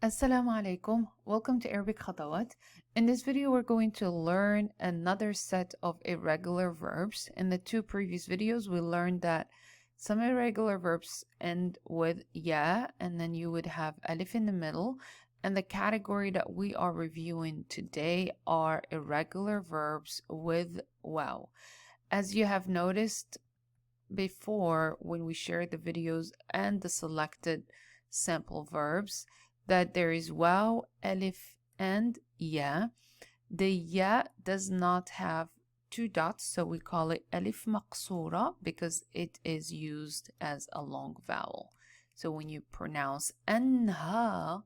Assalamu alaikum. Welcome to Arabic Khatawaat. In this video, we're going to learn another set of irregular verbs. In the two previous videos, we learned that some irregular verbs end with ya, and then you would have alif in the middle. And the category that we are reviewing today are irregular verbs with waaw. As you have noticed before when we shared the videos and the selected sample verbs, that there is waaw, alif, and ya. The ya does not have two dots, so we call it Alif MaQsoura because it is used as a long vowel. So when you pronounce أنهى,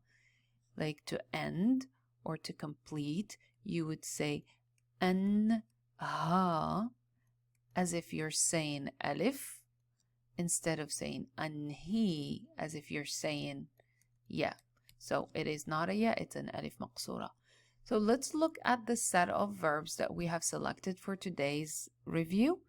like to end or to complete, you would say أنهى as if you're saying alif instead of saying أنهي as if you're saying ya. So it is not a ya, it's an Alif MaQsoura. So let's look at the set of verbs that we have selected for today's review.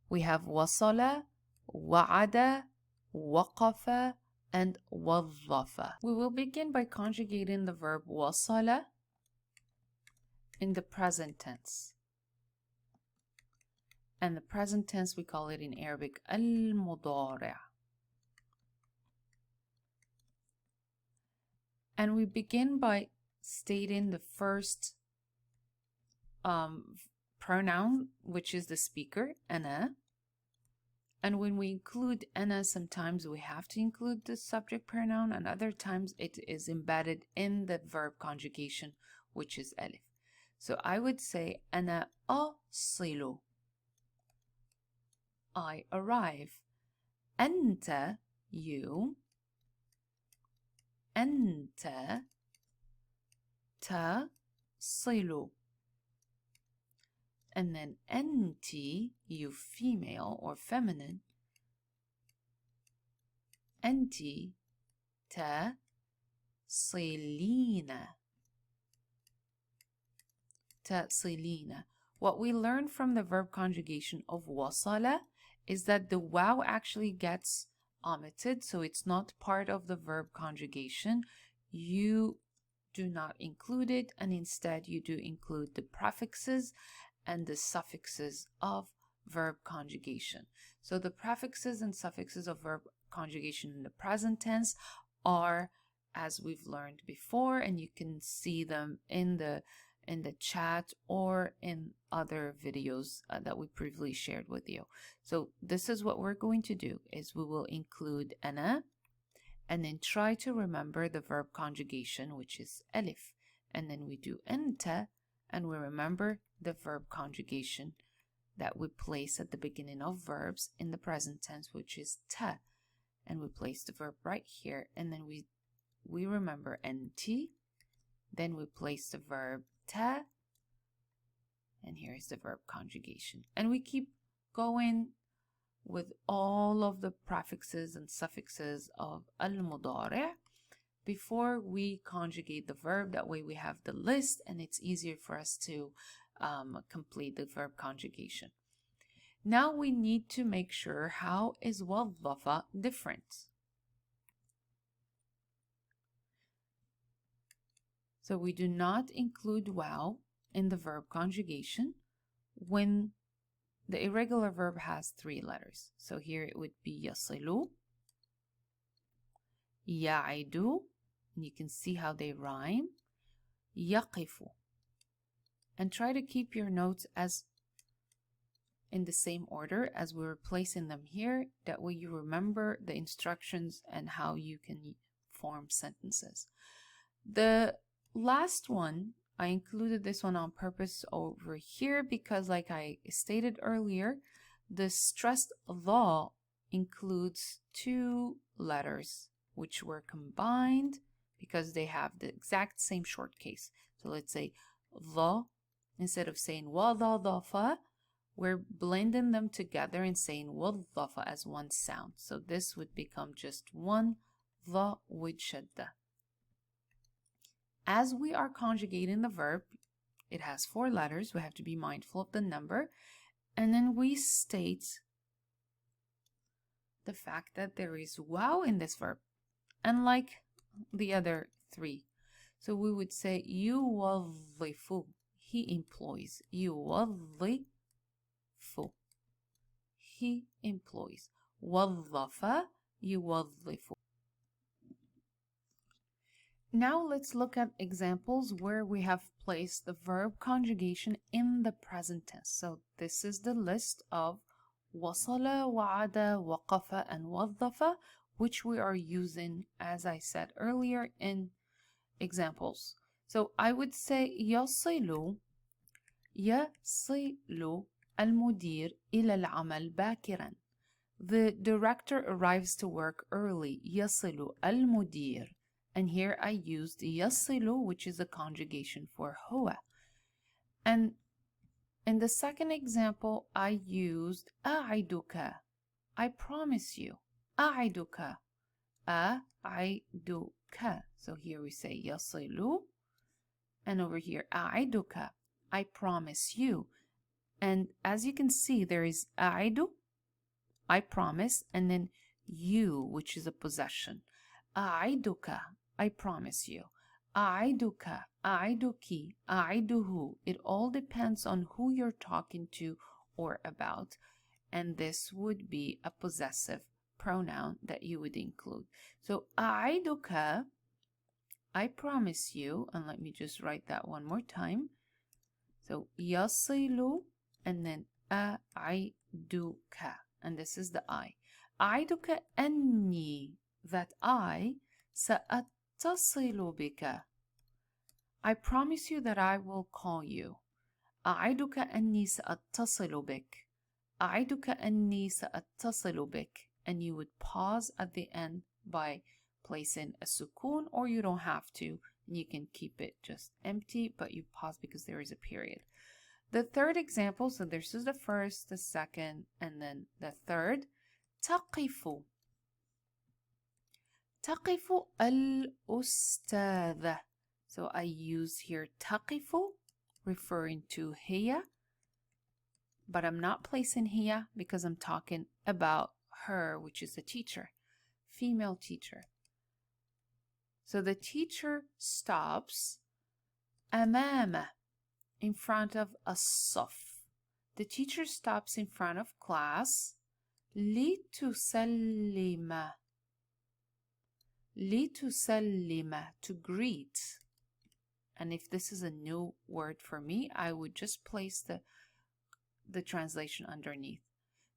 We have wasala, wa'ada, waqafa, and wadhafa. We will begin by conjugating the verb wasala in the present tense. And the present tense, we call it in Arabic al-mudari'. And we begin by stating the first pronoun, which is the speaker, أنا. And when we include أنا, sometimes we have to include the subject pronoun, and other times it is embedded in the verb conjugation, which is alif. So I would say أنا أصل. I arrive. أنت, you. أنت taSilu. And then أنتِ, you female or feminine. أنتِ taSileena. taSileena. What we learned from the verb conjugation of wasala is that the waaw actually gets omitted, so it's not part of the verb conjugation. You do not include it, and instead you do include the prefixes and the suffixes of verb conjugation. So the prefixes and suffixes of verb conjugation in the present tense are, as we've learned before, and you can see them in the chat or in other videos that we previously shared with you. So this is what we're going to do, is we will include أنا and then try to remember the verb conjugation, which is alif. And then we do أنت and we remember the verb conjugation that we place at the beginning of verbs in the present tense, which is ta. And we place the verb right here, and then we remember أنتِ. Then we place the verb ta, and here is the verb conjugation. And we keep going with all of the prefixes and suffixes of al-mudari' before we conjugate the verb. That way we have the list and it's easier for us to complete the verb conjugation. Now we need to make sure how is wadhafa different. So we do not include waaw in the verb conjugation when the irregular verb has three letters. So here it would be yaSilu, ya'idu, and you can see how they rhyme, yaqifu. And try to keep your notes as in the same order as we're placing them here. That way you remember the instructions and how you can form sentences. The last one, I included this one on purpose over here because, like I stated earlier, the stressed the includes two letters which were combined because they have the exact same short case. So let's say the, instead of saying wadhafa, we're blending them together and saying wadhafa as one sound. So this would become just one the with shadda. As we are conjugating the verb, it has four letters. We have to be mindful of the number. And then we state the fact that there is waaw in this verb. Unlike the other 3. So we would say يوظف. He employs. يوظف. He employs. وظف. يوظف. Now let's look at examples where we have placed the verb conjugation in the present tense. So this is the list of وصل, وعد, وقف, and وظف, which we are using, as I said earlier, in examples. So I would say يصل المدير إلى العمل باكرا. The director arrives to work early. يصل المدير. And here I used yaSilu, which is a conjugation for هو. And in the second example, I used أعدك. I promise you. أعدك. أعدك. So here we say yaSilu. And over here, أعدك. I promise you. And as you can see, there is أعد, I promise, and then you, which is a possession. أعدك. I promise you. أعدك, أعدك, أعده. It all depends on who you're talking to or about. And this would be a possessive pronoun that you would include. So أعدك, I promise you, and let me just write that one more time. So يصل and then أعدك, and this is the I. أعدك أني, that I سأتصل بك. I promise you that I will call you. أعدك أني سأتصل بك. أعدك أني سأتصل بك. And you would pause at the end by placing a sukun, or you don't have to. You can keep it just empty, but you pause because there is a period. The third example, so this is the first, the second, and then the third. تقف. تقف الأستاذة. So I use here تقف, referring to هي, but I'm not placing هي because I'm talking about her, which is the teacher, female teacher. So the teacher stops أمام, in front of الصف. The teacher stops in front of class. لتسلم. لتسلم, to greet. And if this is a new word for me, I would just place the translation underneath.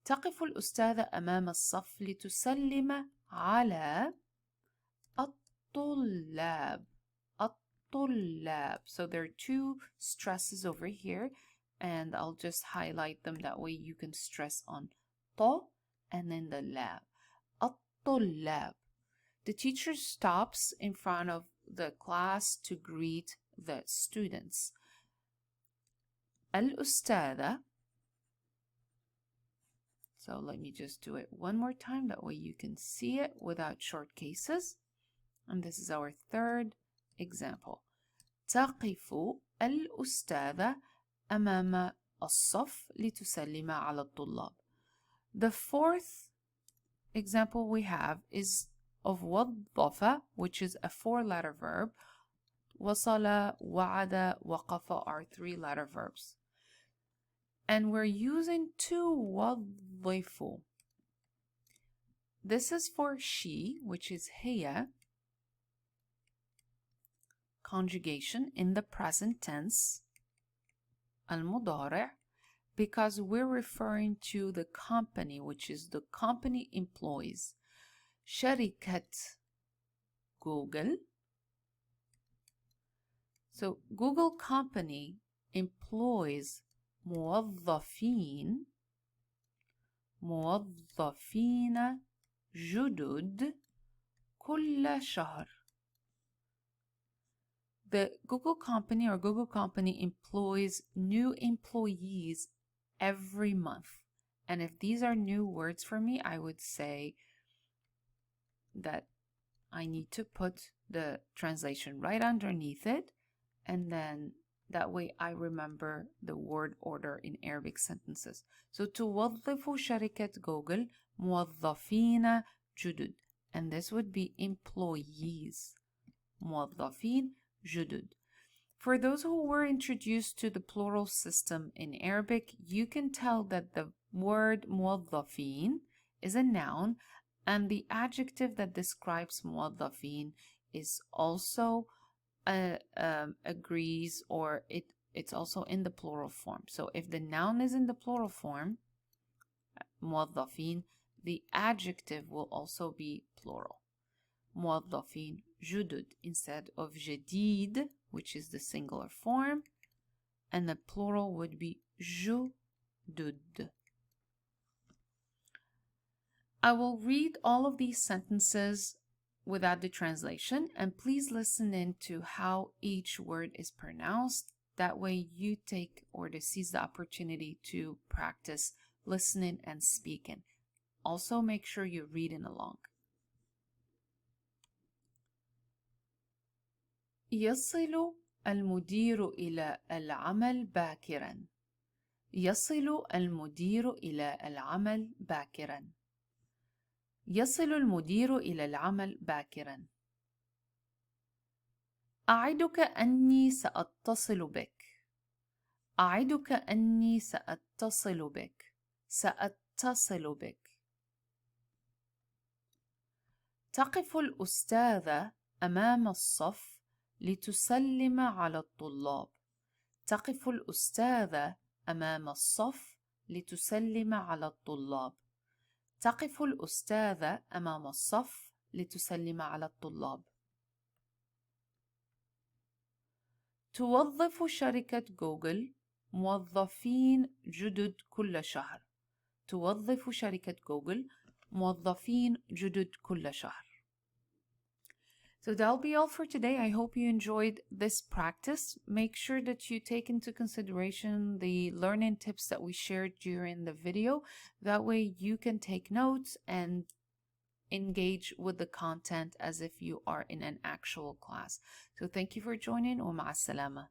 تقف الأستاذة أمام الصف لتسلم على الطلاب. الطلاب. So there are two stresses over here, and I'll just highlight them. That way you can stress on to and then the lab. الطلاب. The teacher stops in front of the class to greet the students. الأستاذة. So let me just do it one more time. That way you can see it without short cases. And this is our third example. تقف الأستاذة أمام الصف لتسلم على الطلاب. The fourth example we have is of وظف, which is a 4-letter verb. وصل, وعد, وقف are 3-letter verbs. And we're using توظف. This is for she, which is هي, conjugation in the present tense, المضارع, because we're referring to the company, which is the company employs. شركة Google. So Google company employs موظفين جدد كل شهر. The Google company or Google company employs new employees every month. And if these are new words for me, I would say that I need to put the translation right underneath it, and then that way I remember the word order in Arabic sentences. So توظف شركة جوجل موظفين جدد, and this would be employees. موظفين جدد. For those who were introduced to the plural system in Arabic, you can tell that the word موظفين is a noun, and the adjective that describes موظفين is also agrees, or it's also in the plural form. So if the noun is in the plural form, موظفين, the adjective will also be plural. موظفين جدد instead of جديد, which is the singular form, and the plural would be جدد. I will read all of these sentences without the translation, and please listen in to how each word is pronounced. That way you take or to seize the opportunity to practice listening and speaking. Also make sure you're reading along. يصل المدير إلى العمل باكرا. يصل المدير إلى العمل باكرا. يصل المدير إلى العمل باكرا. أعدك أني سأتصل بك. أعدك أني سأتصل بك. سأتصل بك. تقف الأستاذة أمام الصف لتسلم على الطلاب. تقف الأستاذة أمام الصف لتسلم على الطلاب. تقف الأستاذة أمام الصف لتسلم على الطلاب. توظف شركة جوجل موظفين جدد كل شهر. توظف شركة جوجل موظفين جدد كل شهر. So that'll be all for today. I hope you enjoyed this practice. Make sure that you take into consideration the learning tips that we shared during the video. That way you can take notes and engage with the content as if you are in an actual class. So thank you for joining. ومع السلامة.